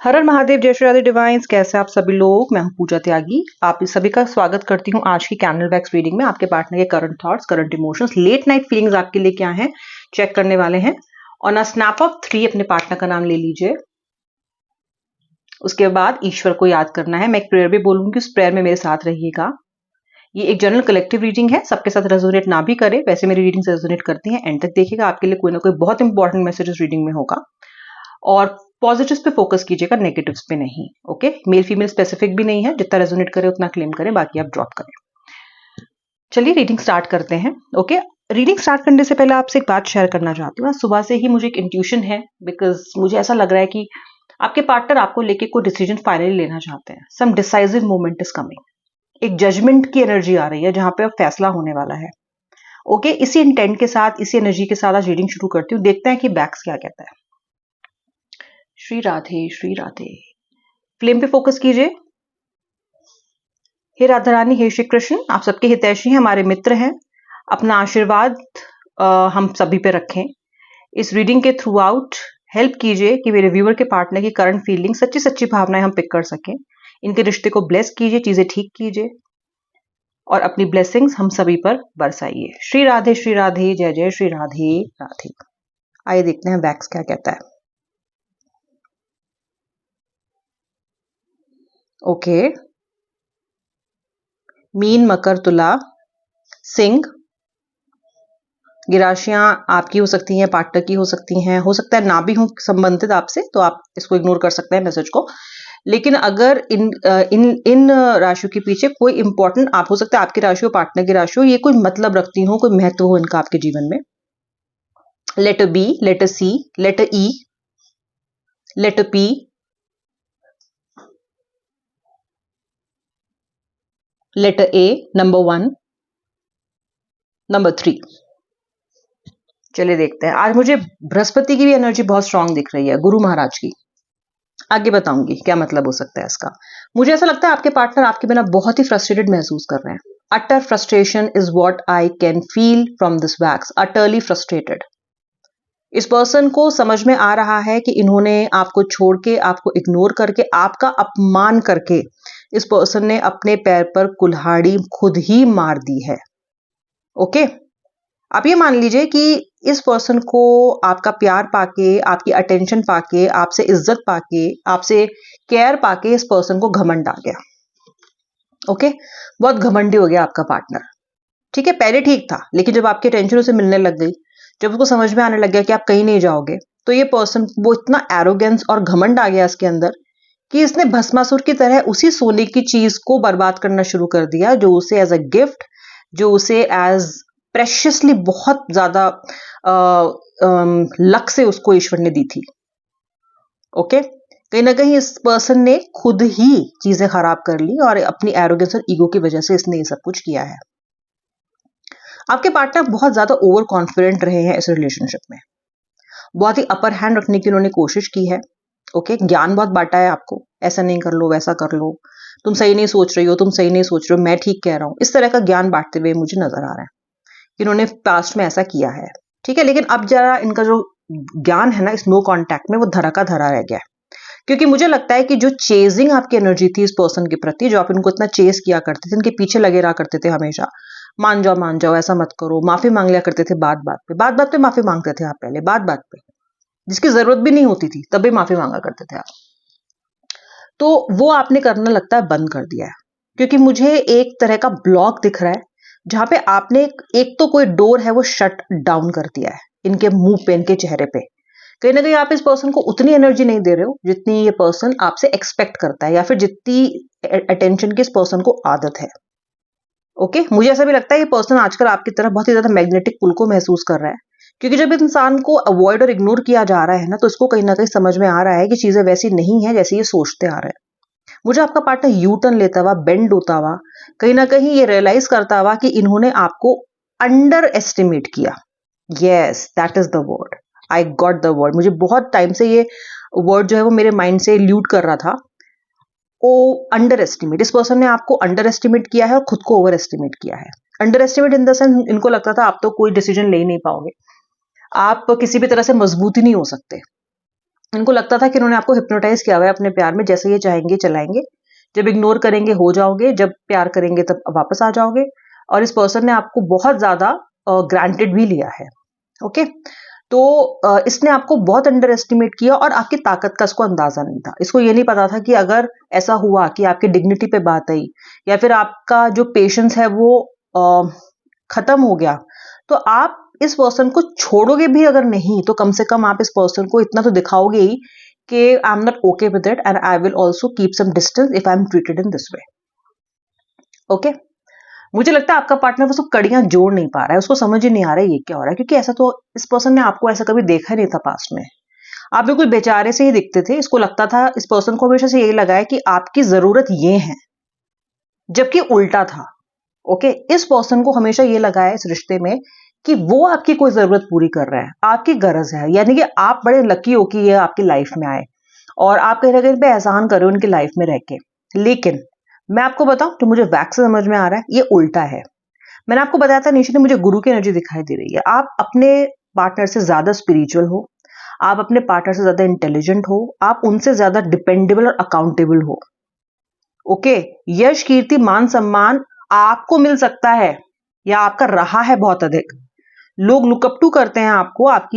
हर हर महादेव, जय श्री राधे डिवाइन्स। कैसे आप सभी लोग? मैं हूं पूजा त्यागी। आप सभी का स्वागत करती हूं आज की कैंडल वैक्स रीडिंग में। आपके पार्टनर के current thoughts, current emotions, late night feelings आपके लिए क्या हैं, चेक करने वाले हैं। और ना स्नैप ऑफ 3 अपने पार्टनर का नाम ले लीजिए। उसके बाद ईश्वर को याद करना है। मैं एक प्रेयर भी बोलूंगी, उस प्रेयर में मेरे साथ रहिएगा। ये एक जनरल कलेक्टिव रीडिंग है, सबके साथ रेजोनेट ना भी करे, वैसे मेरी रीडिंग रेजोनेट करती है। एंड तक देखिएगा, आपके लिए कोई ना कोई बहुत इंपॉर्टेंट मैसेज रीडिंग में होगा। और पॉजिटिव्स पे फोकस कीजिएगा, नेगेटिव्स पे नहीं। ओके, मेल फीमेल स्पेसिफिक भी नहीं है, जितना रेजोनेट करे उतना क्लेम करें, बाकी आप ड्रॉप करें। चलिए रीडिंग स्टार्ट करते हैं। ओके, रीडिंग स्टार्ट करने से पहले आपसे एक बात शेयर करना चाहती हूँ। आज सुबह से ही मुझे एक इंट्यूशन है, बिकॉज मुझे ऐसा लग रहा है कि आपके पार्टनर आपको लेके कोई डिसीजन फाइनली लेना चाहते हैं। सम डिसाइसिव मोमेंट इज कमिंग। एक जजमेंट की एनर्जी आ रही है जहां पे अब फैसला होने वाला है। ओके, इसी इंटेंट के साथ, इसी एनर्जी के साथ आज रीडिंग शुरू करती हूँ। देखते हैं कि बैक्स क्या कहता है। श्री राधे, श्री राधे। फ्लेम पे फोकस कीजिए। हे राधा रानी, हे श्री कृष्ण, आप सबके हितैषी हैं, हमारे मित्र हैं। अपना आशीर्वाद हम सभी पे रखें। इस रीडिंग के थ्रू आउट हेल्प कीजिए कि मेरे व्यूअर के पार्टनर की करंट फीलिंग, सच्ची सच्ची भावनाएं हम पिक कर सकें। इनके रिश्ते को ब्लेस कीजिए, चीजें ठीक कीजिए और अपनी ब्लेसिंग्स हम सभी पर बरसाइए। श्री राधे, श्री राधे, जय जय श्री राधे राधे। आइए देखते हैं वैक्स क्या कहता है। ओके, मीन, मकर, तुला, सिंह। ये राशियां आपकी हो सकती हैं, पार्टनर की हो सकती हैं, हो सकता है ना भी हो संबंधित आपसे, तो आप इसको इग्नोर कर सकते हैं मैसेज को। लेकिन अगर इन राशियों के पीछे कोई इंपॉर्टेंट, आप हो सकता है आपकी राशि हो, पार्टनर की राशि हो, ये कोई मतलब रखती हो, कोई महत्व हो इनका आपके जीवन में। Letter B, letter C, letter E, letter P, letter A, number 1, number 3। चलिए देखते हैं। आज मुझे बृहस्पति की भी एनर्जी बहुत स्ट्रांग दिख रही है, गुरु महाराज की। आगे बताऊंगी क्या मतलब हो सकता है इसका। मुझे ऐसा लगता है आपके पार्टनर आपके बिना बहुत ही फ्रस्ट्रेटेड महसूस कर रहे हैं। Utter frustration is what I can feel from this vibes. Utterly frustrated. इस पर्सन को समझ में आ रहा है कि इन्होंने आपको छोड़ के, आपको इग्नोर करके, आपका अपमान करके इस पर्सन ने अपने पैर पर कुल्हाड़ी खुद ही मार दी है। ओके, आप ये मान लीजिए कि इस पर्सन को आपका प्यार पाके, आपकी अटेंशन पाके, आपसे इज्जत पाके, आपसे केयर पाके इस पर्सन को घमंड आ गया। ओके, बहुत घमंडी हो गया आपका पार्टनर। ठीक है, पहले ठीक था, लेकिन जब आपकी अटेंशन उसे मिलने लग गई, जब उसको समझ में आने लग गया कि आप कहीं नहीं जाओगे, तो ये पर्सन, वो इतना एरोगेंस और घमंड आ गया इसके अंदर कि इसने भस्मासुर की तरह उसी सोने की चीज को बर्बाद करना शुरू कर दिया जो उसे एज अ गिफ्ट, जो उसे एज प्रेशियसली, बहुत ज्यादा लक से उसको ईश्वर ने दी थी। ओके, कहीं ना कहीं इस पर्सन ने खुद ही चीजें खराब कर ली और अपनी एरोगेंस और ईगो की वजह से इसने ये सब कुछ किया है। आपके पार्टनर बहुत ज्यादा ओवर कॉन्फिडेंट रहे हैं इस रिलेशनशिप में। बहुत ही अपर हैंड रखने की उन्होंने कोशिश की है। ओके, ज्ञान बहुत बांटा है आपको, ऐसा नहीं कर लो, वैसा कर लो, तुम सही नहीं सोच रही हो, तुम सही नहीं सोच रहे हो, मैं ठीक कह रहा हूं, इस तरह का ज्ञान बांटते हुए मुझे नजर आ रहा है। इन्होंने पास्ट में ऐसा किया है। ठीक है, लेकिन अब जरा इनका जो ज्ञान है ना, इस नो कॉन्टैक्ट में, वो धरा का धरा रह गया है। क्योंकि मुझे लगता है कि जो चेजिंग आपकी एनर्जी थी इस पर्सन के प्रति, जो आप इनको इतना चेस किया करते थे, इनके पीछे लगे रहा करते थे हमेशा, मान जाओ, ऐसा मत करो, माफी मांग लिया करते थे, बात बात पे माफी मांगते थे आप, पहले बात बात पे, जिसकी जरूरत भी नहीं होती थी तब भी माफी मांगा करते थे आप। तो वो आपने करना लगता है बंद कर दिया है। क्योंकि मुझे एक तरह का ब्लॉक दिख रहा है जहां पे आपने एक तो कोई डोर है वो शट डाउन कर दिया है इनके मुंह पे, इनके चेहरे पे। कहीं ना कहीं आप इस पर्सन को उतनी एनर्जी नहीं दे रहे हो जितनी ये पर्सन आपसे एक्सपेक्ट करता है, या फिर जितनी अटेंशन की इस पर्सन को आदत है। ओके, मुझे ऐसा भी लगता है ये पर्सन आजकल आपकी तरफ बहुत ही ज्यादा मैग्नेटिक पुल को महसूस कर रहा है। क्योंकि जब इंसान को अवॉइड और इग्नोर किया जा रहा है ना, तो इसको कहीं ना कहीं समझ में आ रहा है कि चीजें वैसी नहीं है जैसे ये सोचते आ रहे हैं। मुझे आपका पार्टनर यू टर्न लेता हुआ, बेंड होता हुआ, कहीं ना कहीं ये रियलाइज करता हुआ कि इन्होंने आपको अंडर एस्टिमेट किया। Yes, that is the word, I got the word. मुझे बहुत टाइम से ये वर्ड जो है वो मेरे माइंड से ल्यूट कर रहा था। ओ, अंडर एस्टिमेट। इस पर्सन ने आपको अंडर एस्टिमेट किया है और खुद को ओवर एस्टिमेट किया है। Under estimate in the sense, इनको लगता था आप तो कोई डिसीजन ले ही नहीं पाओगे, आप किसी भी तरह से मजबूत ही नहीं हो सकते। इनको लगता था कि इन्होंने आपको हिप्नोटाइज किया हुआ है अपने प्यार में, जैसे ये चाहेंगे चलाएंगे, जब इग्नोर करेंगे हो जाओगे, जब प्यार करेंगे तब वापस आ जाओगे। और इस पर्सन ने आपको बहुत ज्यादा ग्रांटेड भी लिया है। ओके, तो इसने आपको बहुत अंडर एस्टिमेट किया और आपकी ताकत का इसको अंदाजा नहीं था। इसको ये नहीं पता था कि अगर ऐसा हुआ कि आपकी डिग्निटी पे बात आई या फिर आपका जो पेशेंस है वो खत्म हो गया, तो आप इस पर्सन को छोड़ोगे भी अगर नहीं, तो कम से कम आप इस पर्सन को इतना तो दिखाओगे ही कि I am not okay with it and I will also keep some distance if I am treated in this way. Okay, मुझे लगता है आपका पार्टनर वो सब कड़ियां जोड़ नहीं पा रहा है, उसको समझ ही नहीं आ रहा है ये क्या हो रहा है, क्योंकि ऐसा तो इस पर्सन ने आपको ऐसा कभी देखा नहीं था पास्ट में। आप बिल्कुल बेचारे से ही दिखते थे। इसको लगता था, इस पर्सन को हमेशा से यही लगा है कि आपकी जरूरत ये है, जबकि उल्टा था। ओके, इस पर्सन को हमेशा ये लगा है इस रिश्ते में कि वो आपकी कोई जरूरत पूरी कर रहा है, आपकी गरज है, यानी कि आप बड़े लकी हो कि ये आपकी लाइफ में आए और आप कहीं ना कहीं पे एहसान कर रहे हो उनकी लाइफ में रह के। लेकिन मैं आपको बताऊं, जो मुझे वैक्स से समझ में आ रहा है, ये उल्टा है। मैंने आपको बताया था नीचे, मुझे गुरु की एनर्जी दिखाई दे रही है। आप अपने पार्टनर से ज्यादा स्पिरिचुअल हो, आप अपने पार्टनर से ज्यादा इंटेलिजेंट हो, आप उनसे ज्यादा डिपेंडेबल और अकाउंटेबल हो। ओके, यश कीर्ति मान सम्मान आपको मिल सकता है या आपका रहा है बहुत अधिक। लोग लुकअप टू करते हैं आपको, आप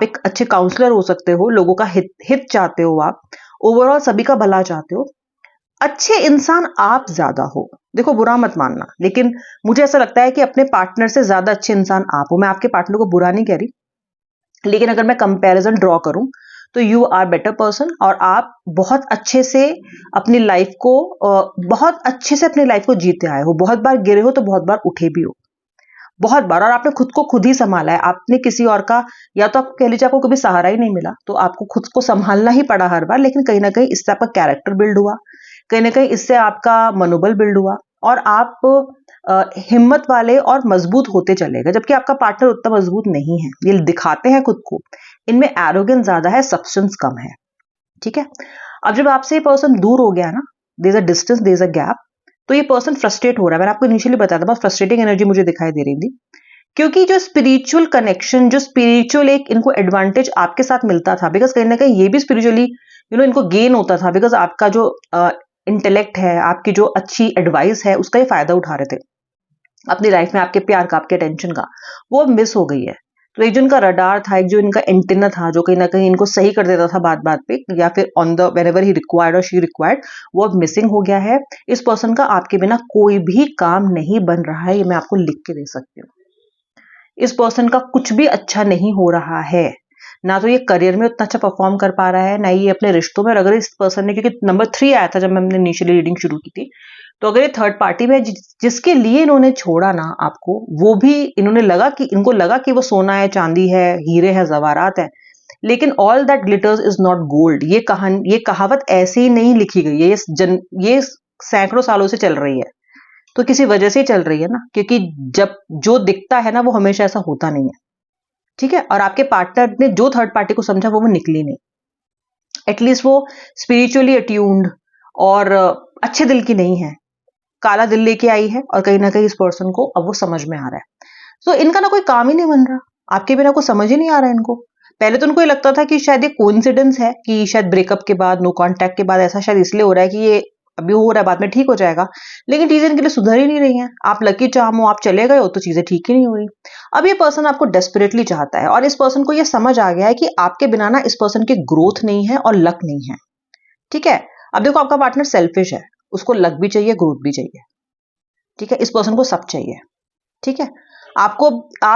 एक अच्छे काउंसलर हो सकते हो, लोगों का हित चाहते हो, आप ओवरऑल सभी का भला चाहते हो, अच्छे इंसान आप ज्यादा हो। देखो, बुरा मत मानना, लेकिन मुझे ऐसा लगता है कि अपने पार्टनर से ज्यादा अच्छे इंसान आप हो। मैं आपके पार्टनर को बुरा नहीं कह रही, लेकिन अगर मैं कंपैरिजन ड्रॉ करूं तो यू आर बेटर पर्सन और आप बहुत अच्छे से अपनी लाइफ को जीते आए हो। बहुत बार गिरे हो तो बहुत बार उठे भी हो, बहुत बार, और आपने खुद को खुद ही संभाला है। आपने किसी और का, या तो आप कह लीजिए आपको कभी सहारा ही नहीं मिला, तो आपको खुद को संभालना ही पड़ा हर बार, लेकिन कहीं ना कहीं इससे आपका कैरेक्टर बिल्ड हुआ, कहीं ना कहीं इससे आपका मनोबल बिल्ड हुआ और आप हिम्मत वाले और मजबूत होते चले गए। जबकि आपका पार्टनर उतना मजबूत नहीं है, ये दिखाते हैं खुद को, इनमें एरोगेंस ज्यादा है, सब्सटेंस कम है। ठीक है, अब जब आपसे ये पर्सन दूर हो गया ना, there is a distance, there is a gap, तो ये पर्सन फ्रस्ट्रेट हो रहा है। मैंने आपको इनिशियली बताया था, बहुत फ्रस्ट्रेटिंग एनर्जी मुझे दिखाई दे रही थी, क्योंकि जो स्पिरिचुअल कनेक्शन, जो स्पिरिचुअल एक इनको एडवांटेज आपके साथ मिलता था, बिकॉज कहीं ना कहीं ये भी स्पिरिचुअली इनको गेन होता था, बिकॉज आपका जो इंटेलेक्ट है, आपकी जो अच्छी एडवाइस है, उसका ये फायदा उठा रहे थे अपनी लाइफ में, आपके प्यार का, आपके अटेंशन का, वो अब मिस हो गई है। तो एक जो इनका रडार था, एक जो इनका एंटेना था, जो कहीं ना कहीं इनको सही कर देता था बात बात पे, या फिर on the whenever he required और शी रिक्वायर्ड, वो अब मिसिंग हो गया है। इस पर्सन का आपके बिना कोई भी काम नहीं बन रहा है, ये मैं आपको लिख के दे सकती हूँ। इस पर्सन का कुछ भी अच्छा नहीं हो रहा है, ना तो ये करियर में उतना अच्छा परफॉर्म कर पा रहा है, ना ये अपने रिश्तों में। और अगर इस पर्सन ने, क्योंकि नंबर 3 आया था जब मैंने इनिशियली रीडिंग शुरू की थी, तो अगर ये थर्ड पार्टी में जिसके लिए इन्होंने छोड़ा ना आपको, वो भी इनको लगा कि वो सोना है, चांदी है, हीरे है, जवारात है, लेकिन all that glitters is not gold. ये कहावत ऐसे ही नहीं लिखी गई है, ये सैकड़ों सालों से चल रही है, तो किसी वजह से ही चल रही है ना, क्योंकि जब जो दिखता है ना, वो हमेशा ऐसा होता नहीं है। ठीक है, और आपके पार्टनर ने जो थर्ड पार्टी को समझा, वो निकली नहीं। एटलीस्ट वो स्पिरिचुअली अट्यून्ड और अच्छे दिल की नहीं है, काला दिल लेके आई है, और कहीं ना कहीं इस पर्सन को अब वो समझ में आ रहा है। तो इनका ना कोई काम ही नहीं बन रहा, आपके बिना कुछ समझ ही नहीं आ रहा है इनको। पहले तो उनको ये लगता था कि शायद ये कोइंसिडेंस है, कि शायद ब्रेकअप के बाद, नो कांटेक्ट के बाद ऐसा शायद इसलिए हो रहा है कि ये अभी हो रहा है, बाद में ठीक हो जाएगा, लेकिन चीजें इनके लिए सुधर ही नहीं रही हैं। आप लकी चार्म हो, आप चले गए हो, तो चीजें ठीक ही नहीं हो रही। अब ये पर्सन आपको डेस्परेटली चाहता है, और इस पर्सन को ये समझ आ गया है कि आपके बिना ना इस पर्सन की ग्रोथ नहीं है और लक नहीं है। ठीक है, अब देखो, आपका पार्टनर सेल्फिश है, उसको लक भी चाहिए, ग्रोथ भी चाहिए। ठीक है, इस पर्सन को सब चाहिए। ठीक है, आप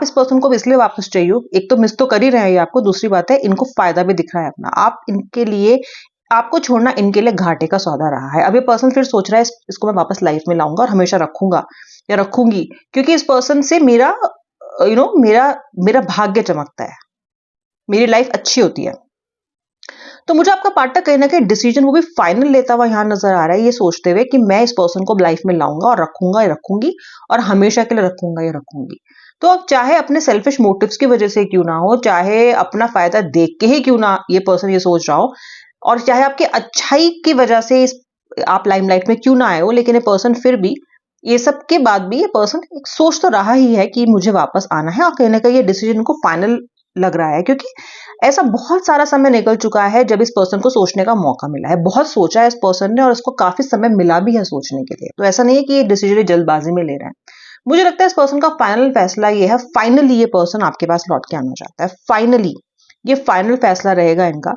इस पर्सन को इसलिए वापस चाहिए, एक तो मिस तो कर ही रहे हैं ये आपको, दूसरी बात है इनको फायदा भी दिख रहा है अपना। आपको छोड़ना इनके लिए घाटे का सौदा रहा है। अब ये पर्सन फिर सोच रहा है, इसको मैं वापस लाइफ में लाऊंगा और हमेशा रखूंगा या रखूंगी, क्योंकि इस पर्सन से मेरा मेरा भाग्य चमकता है, मेरी लाइफ अच्छी होती है। तो मुझे आपका पार्टनर कहीं ना कहीं डिसीजन वो भी फाइनल लेता हुआ यहाँ नजर आ रहा है, ये सोचते हुए कि मैं इस पर्सन को लाइफ में लाऊंगा और रखूंगा या रखूंगी, और हमेशा के लिए रखूंगा या रखूंगी। तो अब चाहे अपने सेल्फिश मोटिव्स की वजह से क्यों ना हो, चाहे अपना फायदा देख के ही क्यों ना ये पर्सन ये सोच रहा हो, और चाहे आपकी अच्छाई की वजह से आप लाइमलाइट में क्यों ना आए हो, लेकिन ये पर्सन फिर भी, ये सब के बाद भी ये पर्सन सोच तो रहा ही है कि मुझे वापस आना है, और कहीं ना कहीं ये डिसीजन को फाइनल लग रहा है, क्योंकि ऐसा बहुत सारा समय निकल चुका है जब इस पर्सन को सोचने का मौका मिला है, बहुत सोचा है इस पर्सन ने और उसको काफी समय मिला भी है सोचने के लिए। तो ऐसा नहीं है कि ये डिसीजन जल्दबाजी में ले रहा है। मुझे लगता है इस पर्सन का फाइनल फैसला ये है, फाइनली ये पर्सन आपके पास लौट के आना चाहता है, फाइनली ये फाइनल फैसला रहेगा इनका,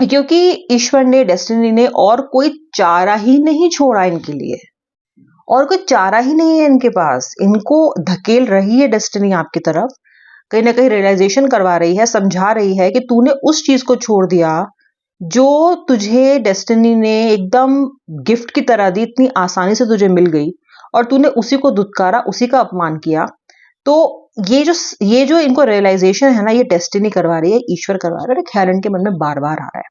क्योंकि ईश्वर ने, डेस्टिनी ने और कोई चारा ही नहीं छोड़ा इनके लिए, और कोई चारा ही नहीं है इनके पास। इनको धकेल रही है डेस्टिनी आपकी तरफ, कहीं ना कहीं रियलाइजेशन करवा रही है, समझा रही है कि तूने उस चीज को छोड़ दिया जो तुझे डेस्टिनी ने एकदम गिफ्ट की तरह दी, इतनी आसानी से तुझे मिल गई, और तूने उसी को दुत्कारा, उसी का अपमान किया। तो ये जो इनको रियलाइजेशन है ना, ये डेस्टिनी करवा रही है, ईश्वर करवा रहा है, ख्याल इनके मन में बार बार आ रहा है।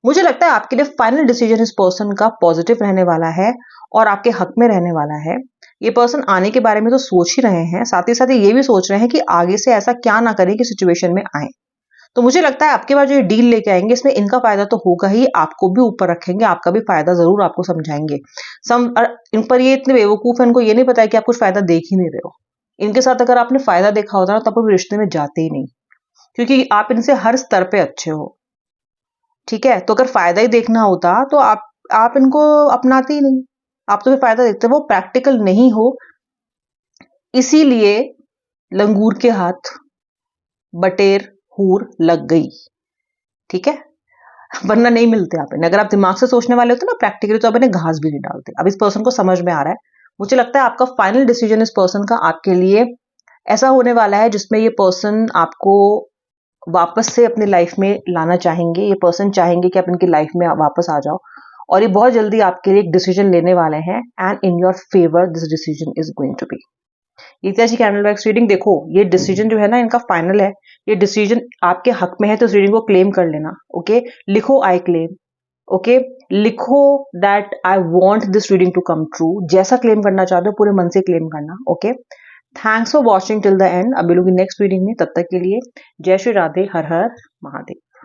मुझे लगता है आपके लिए फाइनल डिसीजन इस पर्सन का पॉजिटिव रहने वाला है और आपके हक में रहने वाला है। ये पर्सन आने के बारे में तो सोच ही रहे हैं, साथ ही साथ ये भी सोच रहे हैं कि आगे से ऐसा क्या ना करें कि सिचुएशन में आए। तो मुझे लगता है आपके पास जो ये डील लेके आएंगे इसमें इनका फायदा तो होगा ही, आपको भी ऊपर रखेंगे, आपका भी फायदा जरूर आपको समझाएंगे। इन पर ये इतने बेवकूफ है, इनको ये नहीं पता है कि आप कुछ फायदा देख ही नहीं रहे हो। इनके साथ अगर आपने फायदा देखा होता ना तब आप रिश्ते में जाते ही नहीं, क्योंकि आप इनसे हर स्तर पे अच्छे हो। ठीक है, तो अगर फायदा ही देखना होता तो आप इनको अपनाते ही नहीं, आप तो फिर फायदा देखते, वो प्रैक्टिकल नहीं हो, इसीलिए लंगूर के हाथ बटेर हूर लग गई। ठीक है, वरना नहीं मिलते आप इन्हें। अगर आप दिमाग से सोचने वाले होते ना प्रैक्टिकली, तो आप इन्हें घास भी नहीं डालते। अब इस पर्सन को समझ में आ रहा है। मुझे लगता है आपका फाइनल डिसीजन इस पर्सन का आपके लिए ऐसा होने वाला है जिसमें ये पर्सन आपको वापस से अपनी लाइफ में लाना चाहेंगे। ये पर्सन चाहेंगे कि आप इनकी लाइफ में वापस आ जाओ, और ये बहुत जल्दी आपके लिए एक डिसीजन लेने वाले हैं, and in your favour this decision is going to be. Gita ji candle wax reading देखो, ये डिसीजन जो है ना इनका फाइनल है, ये डिसीजन आपके हक में है, तो इस रीडिंग को क्लेम कर लेना। ओके, लिखो आई क्लेम। ओके, लिखो that I want this reading to come true. जैसा क्लेम करना चाहते हो पूरे मन से क्लेम करना। Okay, thanks for watching till the end. अब मिलूंगी नेक्स्ट रीडिंग में, तब तक के लिए जय श्री राधे, हर हर महादेव।